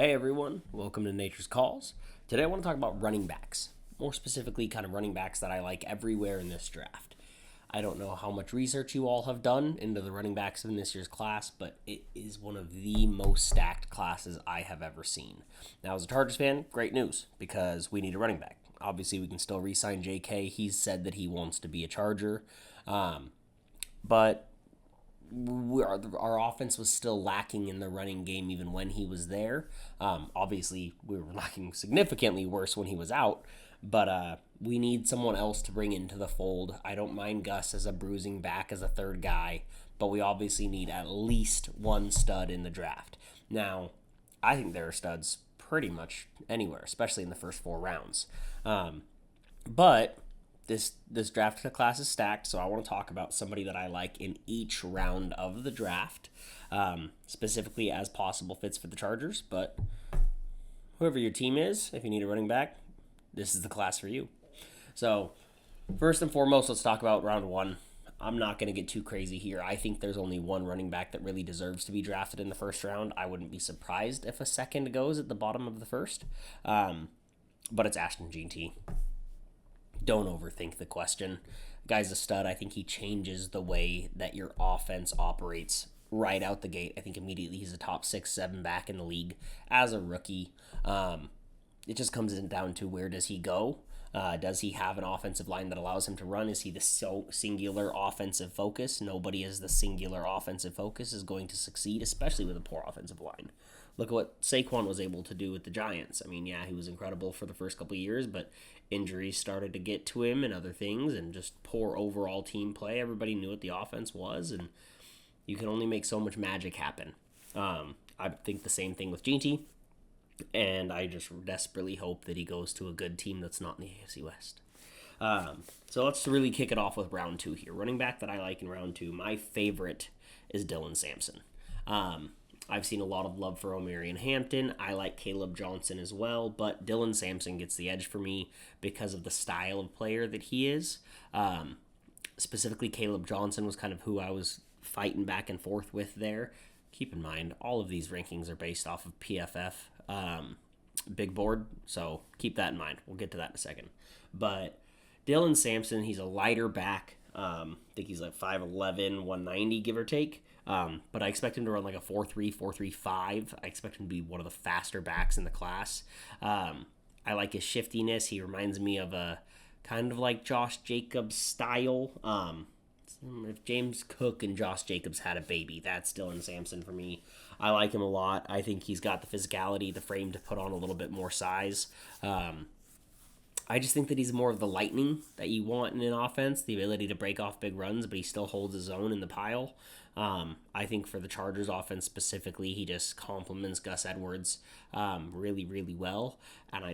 Hey everyone, welcome to Nature's Calls. Today I want to talk about running backs, more specifically, kind of running backs that I like everywhere in this draft. I don't know how much research you all have done into the running backs in this year's class, but it is one of the most stacked classes I have ever seen. Now, as a Chargers fan, great news because we need a running back. Obviously, we can still re sign JK. He's said that he wants to be a Charger. But our offense was still lacking in the running game even when he was there. Obviously, we were lacking significantly worse when he was out, but we need someone else to bring into the fold. I don't mind Gus as a bruising back as a third guy, but we obviously need at least one stud in the draft. Now, I think there are studs pretty much anywhere, especially in the first 4 rounds. But this draft class is stacked, so I want to talk about somebody that I like in each round of the draft, specifically as possible fits for the Chargers. But whoever your team is, if you need a running back, this is the class for you. So first and foremost, let's talk about round one. I'm not going to get too crazy here. I think there's only one running back that really deserves to be drafted in the first round. I wouldn't be surprised if a second goes at the bottom of the first, but it's Ashton Jeanty. Don't overthink the question. Guy's a stud. I think he changes the way that your offense operates right out the gate. I think immediately he's a top 6-7 back in the league as a rookie. It just comes down to where does he go? Does he have an offensive line that allows him to run? Is he the singular offensive focus? Nobody is the singular offensive focus is going to succeed, especially with a poor offensive line. Look at what Saquon was able to do with the Giants. I mean, yeah, he was incredible for the first couple of years, but injuries started to get to him and other things, and just poor overall team play. Everybody knew what the offense was, and you can only make so much magic happen. I think the same thing with Jeanty, and I just desperately hope that he goes to a good team that's not in the AFC West. So let's really kick it off with round two here. Running back that I like in round two, my favorite is Dylan Sampson. I've seen a lot of love for Omarion Hampton. I like Caleb Johnson as well, but Dylan Sampson gets the edge for me because of the style of player that he is. Specifically, Caleb Johnson was kind of who I was fighting back and forth with there. Keep in mind, all of these rankings are based off of PFF big board, so keep that in mind. We'll get to that in a second. But Dylan Sampson, he's a lighter back. I think he's like 5'11", 190, give or take. But I expect him to run like a 4.3, 4.35. I expect him to be one of the faster backs in the class. I like his shiftiness. He reminds me of a kind of like Josh Jacobs style. If James Cook and Josh Jacobs had a baby, that's Dylan Sampson for me. I like him a lot. I think he's got the physicality, the frame to put on a little bit more size. I just think that he's more of the lightning that you want in an offense, the ability to break off big runs, but he still holds his own in the pile. I think for the Chargers offense specifically, he just complements Gus Edwards really, really well. And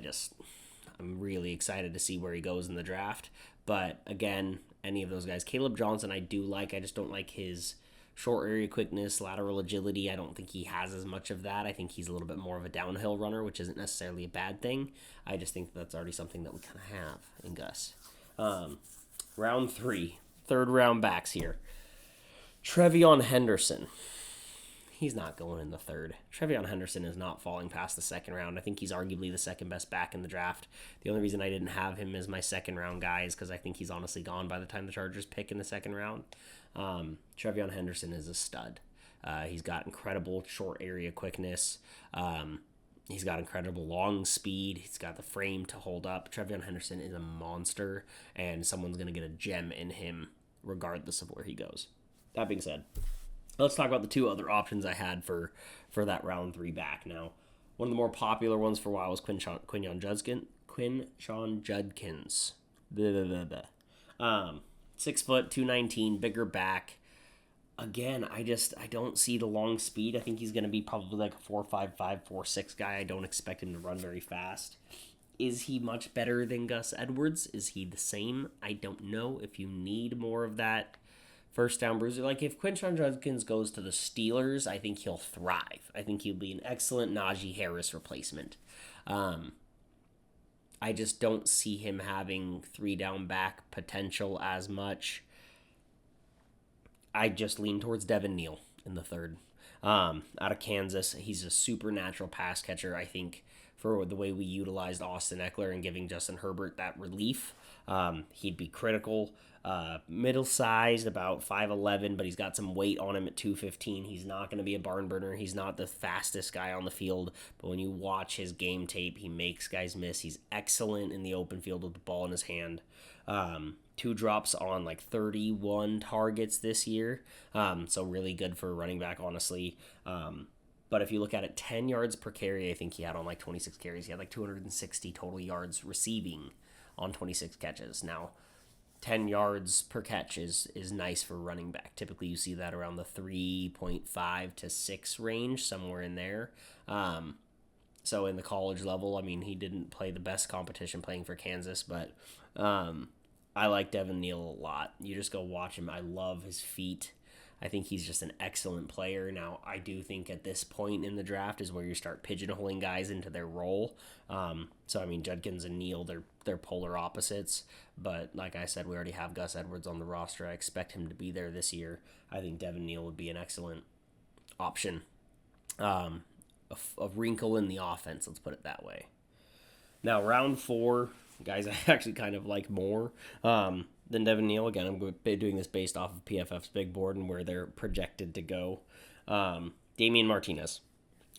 I'm really excited to see where he goes in the draft. But again, any of those guys, Caleb Johnson, I do like. I just don't like his short area quickness, lateral agility. I don't think he has as much of that. I think he's a little bit more of a downhill runner, which isn't necessarily a bad thing. I just think that's already something that we kind of have in Gus. Round three, third round backs here. Trevion Henderson. He's not going in the third. Trevion Henderson is not falling past the second round. I think he's arguably the second best back in the draft. The only reason I didn't have him as my second round guy is because I think he's honestly gone by the time the Chargers pick in the second round. Trevion Henderson is a stud. He's got incredible short area quickness. He's got incredible long speed. He's got the frame to hold up. Trevion Henderson is a monster, and someone's going to get a gem in him regardless of where he goes. That being said, let's talk about the two other options I had for that round three back. Now, one of the more popular ones for a while was Quinshon Judkins. 6 foot, 219, bigger back. Again, I don't see the long speed. I think he's going to be probably like a 4.55, 4.6 guy. I don't expect him to run very fast. Is he much better than Gus Edwards? Is he the same? I don't know. If you need more of that first down bruiser, like if Quinshon Judkins goes to the Steelers, I think he'll thrive. I think he'll be an excellent Najee Harris replacement. I just don't see him having 3-down back potential as much. I just lean towards Devin Neal in the third. out of Kansas. He's a supernatural pass catcher, I think, for the way we utilized Austin Eckler and giving Justin Herbert that relief. He'd be critical. Middle-sized, about 5'11", but he's got some weight on him at 215. He's not going to be a barn burner. He's not the fastest guy on the field, but when you watch his game tape, he makes guys miss. He's excellent in the open field with the ball in his hand. 2 drops on like 31 targets this year, so really good for a running back, honestly. But if you look at it, 10 yards per carry, I think he had on like 26 carries. He had like 260 total yards receiving on 26 catches. Now, 10 yards per catch is nice for running back. Typically, you see that around the 3.5 to 6 range, somewhere in there. So in the college level, I mean, he didn't play the best competition playing for Kansas, but I like Devin Neal a lot. You just go watch him. I love his feet. I think he's just an excellent player. Now, I do think at this point in the draft is where you start pigeonholing guys into their role. So, I mean, Judkins and Neal, they're polar opposites. But like I said, we already have Gus Edwards on the roster. I expect him to be there this year. I think Devin Neal would be an excellent option. A wrinkle in the offense, let's put it that way. Now, round 4, guys I actually kind of like more than Devin Neal. Again, I'm doing this based off of PFF's big board and where they're projected to go. Damian Martinez.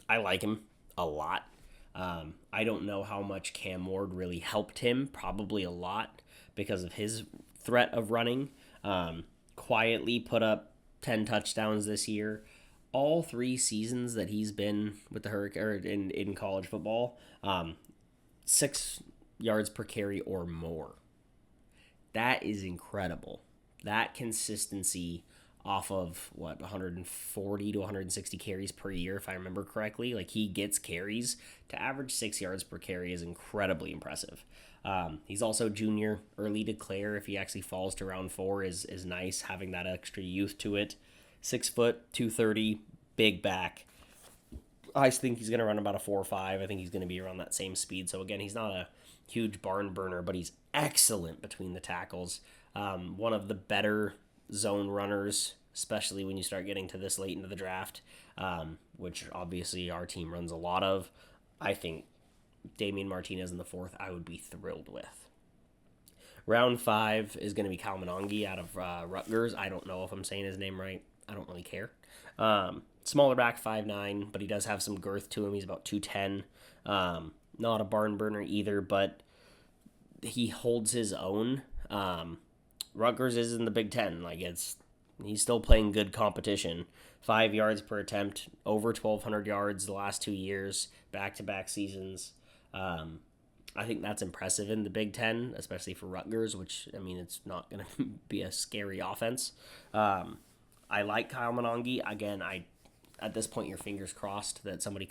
I like him a lot. I don't know how much Cam Ward really helped him. Probably a lot because of his threat of running. Quietly put up 10 touchdowns this year. All 3 seasons that he's been with the Hurricane in college football, 6 yards per carry or more. That is incredible. That consistency off of 140 to 160 carries per year, if I remember correctly. Like, he gets carries. To average 6 yards per carry is incredibly impressive. He's also junior, early declare. If he actually falls to round 4 is nice, having that extra youth to it. 6 foot, 230, big back. I think he's going to run about a 4.5. I think he's going to be around that same speed. So again, he's not a huge barn burner, but he's excellent between the tackles. One of the better zone runners, especially when you start getting to this late into the draft, which obviously our team runs a lot of. I think Damian Martinez in the 4th, I would be thrilled with. Round 5 is going to be Kyle Monange out of Rutgers. I don't know if I'm saying his name right. I don't really care. Smaller back, 5'9", but he does have some girth to him. He's about 210. Not a barn burner either, but he holds his own. Rutgers is in the Big Ten. He's still playing good competition. 5 yards per attempt, over 1,200 yards the last 2 years, back-to-back seasons. I think that's impressive in the Big Ten, especially for Rutgers, which, I mean, it's not going to be a scary offense. I like Kyle Monange. Again, at this point, your fingers crossed that somebody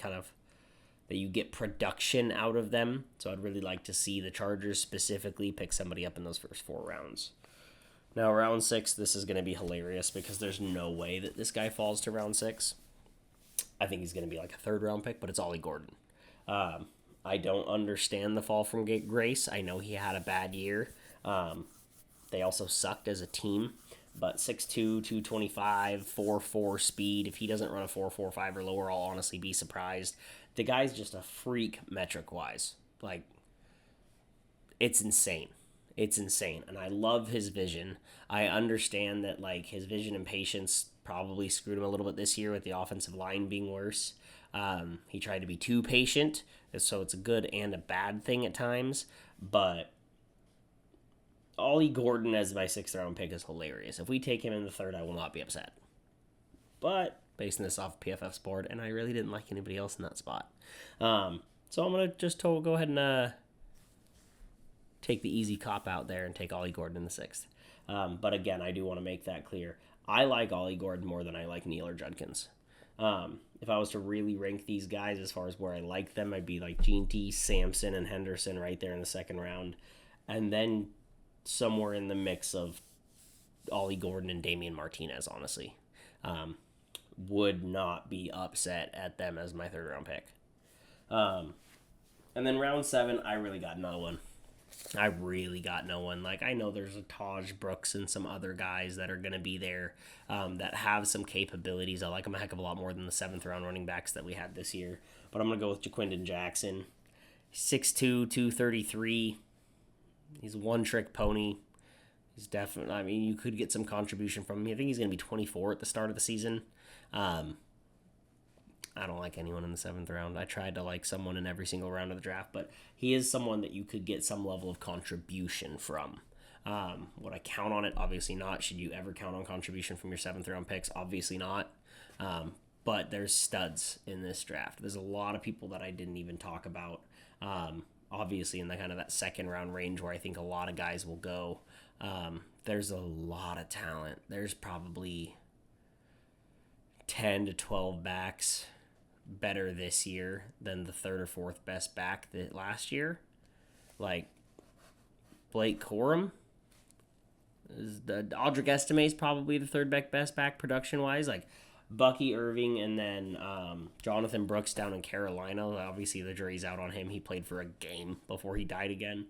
that you get production out of them. So I'd really like to see the Chargers specifically pick somebody up in those first 4 rounds. Now, round 6, this is going to be hilarious because there's no way that this guy falls to round 6. I think he's going to be like a 3rd-round pick, but it's Ollie Gordon. I don't understand the fall from grace. I know he had a bad year. They also sucked as a team. But 6'2", 225, 4.4 speed. If he doesn't run a 4.45 or lower, I'll honestly be surprised. The guy's just a freak metric-wise. It's insane. It's insane. And I love his vision. I understand that, his vision and patience probably screwed him a little bit this year with the offensive line being worse. He tried to be too patient, so it's a good and a bad thing at times. But Ollie Gordon as my 6th-round pick is hilarious. If we take him in the 3rd, I will not be upset. But basing this off PFF's board, and I really didn't like anybody else in that spot. So I'm going to just go ahead and take the easy cop out there and take Ollie Gordon in the 6th. But again, I do want to make that clear. I like Ollie Gordon more than I like Neal or Judkins. If I was to really rank these guys as far as where I like them, I'd be like Jeanty, Sampson, and Henderson right there in the 2nd round. And then somewhere in the mix of Ollie Gordon and Damian Martinez, honestly. Would not be upset at them as my 3rd-round pick. And then round 7, I really got no one. I really got no one. Like, I know there's a Taj Brooks and some other guys that are going to be there that have some capabilities. I like them a heck of a lot more than the seventh round running backs that we had this year. But I'm going to go with Jaquindon Jackson. 6'2", 233. He's a one-trick pony. He's definitely, I mean, you could get some contribution from him. I think he's going to be 24 at the start of the season. I don't like anyone in the seventh round. I tried to like someone in every single round of the draft, but he is someone that you could get some level of contribution from. Would I count on it? Obviously not. Should you ever count on contribution from your seventh round picks? Obviously not. But there's studs in this draft. There's a lot of people that I didn't even talk about. Obviously in the kind of that second round range where I think a lot of guys will go. There's a lot of talent. There's probably 10 to 12 backs better this year than the third or fourth best back that last year. Like Blake Corum, Audric Estime is probably the third best back production wise. Like Bucky Irving and then Jonathan Brooks down in Carolina. Obviously the jury's out on him. He played for a game before he died again.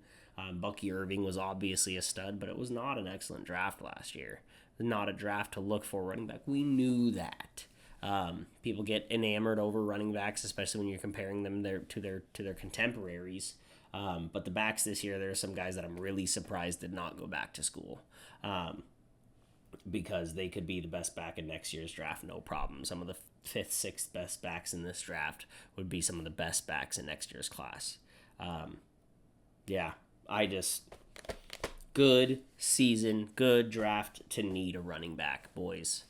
Bucky Irving was obviously a stud, but it was not an excellent draft last year. Not a draft to look for running back. We knew that. People get enamored over running backs, especially when you're comparing them to their contemporaries. But the backs this year, there are some guys that I'm really surprised did not go back to school, because they could be the best back in next year's draft, no problem. Some of the fifth, sixth best backs in this draft would be some of the best backs in next year's class. Good season, good draft to need a running back, boys.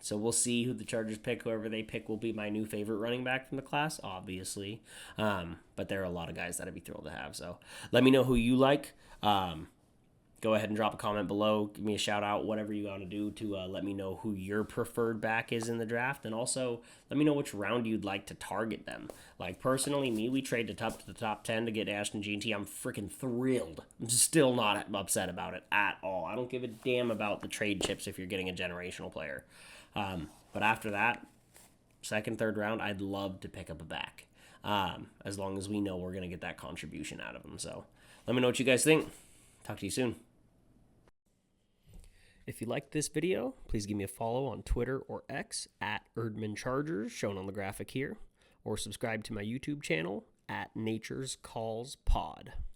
So we'll see who the Chargers pick. Whoever they pick will be my new favorite running back from the class, obviously. But there are a lot of guys that I'd be thrilled to have. So let me know who you like. Go ahead and drop a comment below. Give me a shout out, whatever you want to do to let me know who your preferred back is in the draft. And also let me know which round you'd like to target them. Like personally, we trade to the top 10 to get Ashton G&T. I'm freaking thrilled. I'm still not upset about it at all. I don't give a damn about the trade chips if you're getting a generational player. But after that, second, third round, I'd love to pick up a back. As long as we know we're going to get that contribution out of them. So let me know what you guys think. Talk to you soon. If you liked this video, please give me a follow on Twitter or X at Erdman Chargers, shown on the graphic here, or subscribe to my YouTube channel at Nature's Calls Pod.